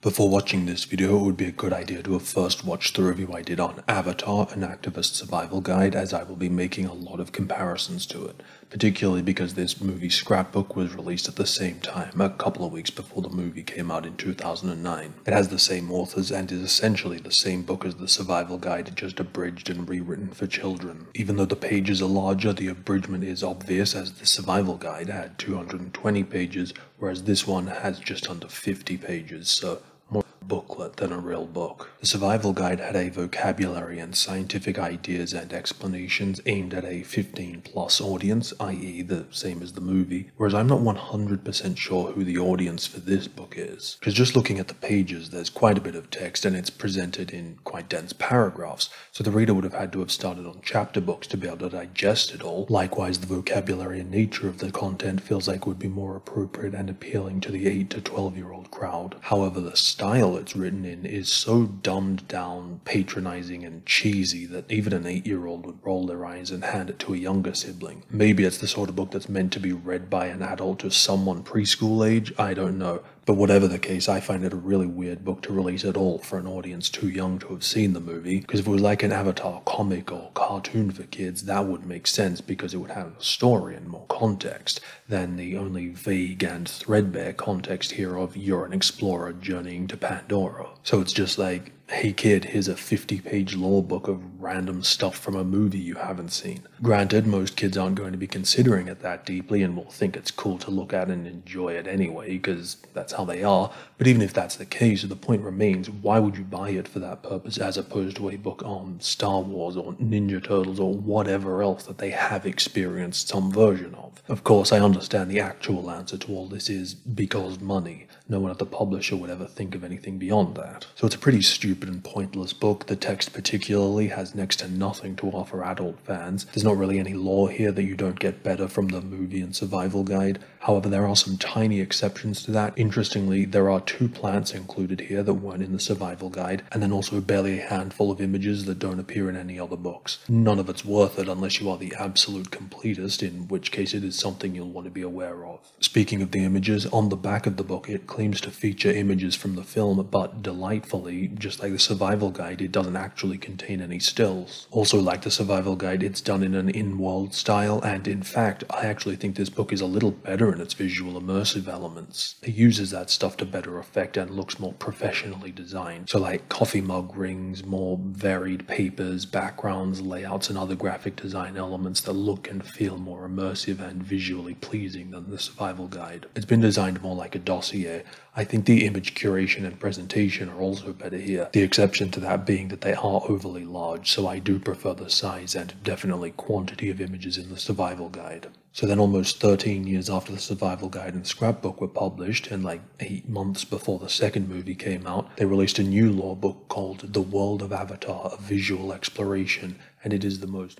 Before watching this video, it would be a good idea to have first watched the review I did on Avatar, an activist survival guide, as I will be making a lot of comparisons to it, particularly because this movie Scrapbook was released at the same time, a couple of weeks before the movie came out in 2009. It has the same authors and is essentially the same book as the survival guide, just abridged and rewritten for children. Even though the pages are larger, the abridgment is obvious, as the survival guide had 220 pages, whereas this one has just under 50 pages, so more booklet than a real book. The survival guide had a vocabulary and scientific ideas and explanations aimed at a 15+ audience, i.e. the same as the movie, whereas I'm not 100% sure who the audience for this book is. Because just looking at the pages, there's quite a bit of text and it's presented in quite dense paragraphs, so the reader would have had to have started on chapter books to be able to digest it all. Likewise, the vocabulary and nature of the content feels like would be more appropriate and appealing to the 8 to 12-year-old crowd. However, the style it's written in is so dumbed down, patronizing and cheesy that even an 8-year-old would roll their eyes and hand it to a younger sibling. Maybe it's the sort of book that's meant to be read by an adult to someone preschool age, I don't know. But whatever the case, I find it a really weird book to release at all for an audience too young to have seen the movie, because if it was like an Avatar comic or cartoon for kids, that would make sense because it would have a story and more context than the only vague and threadbare context here of you're an explorer journeying to Pandora. So it's just like, hey kid, here's a 50-page lore book of random stuff from a movie you haven't seen. Granted, most kids aren't going to be considering it that deeply and will think it's cool to look at and enjoy it anyway, because that's how they are, but even if that's the case, the point remains, why would you buy it for that purpose as opposed to a book on Star Wars or Ninja Turtles or whatever else that they have experienced some version of? Of course, I understand the actual answer to all this is because money. No one at the publisher would ever think of anything beyond that. So it's a pretty stupid and pointless book. The text particularly has next to nothing to offer adult fans. There's not really any lore here that you don't get better from the movie and survival guide. However, there are some tiny exceptions to that. Interestingly, there are 2 plants included here that weren't in the survival guide, and then also barely a handful of images that don't appear in any other books. None of it's worth it unless you are the absolute completist, in which case it is something you'll want to be aware of. Speaking of the images, on the back of the book it claims to feature images from the film, but delightfully, just like the survival guide, it doesn't actually contain any stills. Also, like the survival guide, it's done in an in-world style, and in fact, I actually think this book is a little better in its visual immersive elements. It uses that stuff to better effect and looks more professionally designed. So like coffee mug rings, more varied papers, backgrounds, layouts, and other graphic design elements that look and feel more immersive and visually pleasing than the survival guide. It's been designed more like a dossier. I think the image curation and presentation are also better here, the exception to that being that they are overly large, so I do prefer the size and definitely quantity of images in the survival guide. So then almost 13 years after the survival guide and scrapbook were published, and like 8 months before the second movie came out, they released a new lore book called The World of Avatar, A Visual Exploration, and it is the most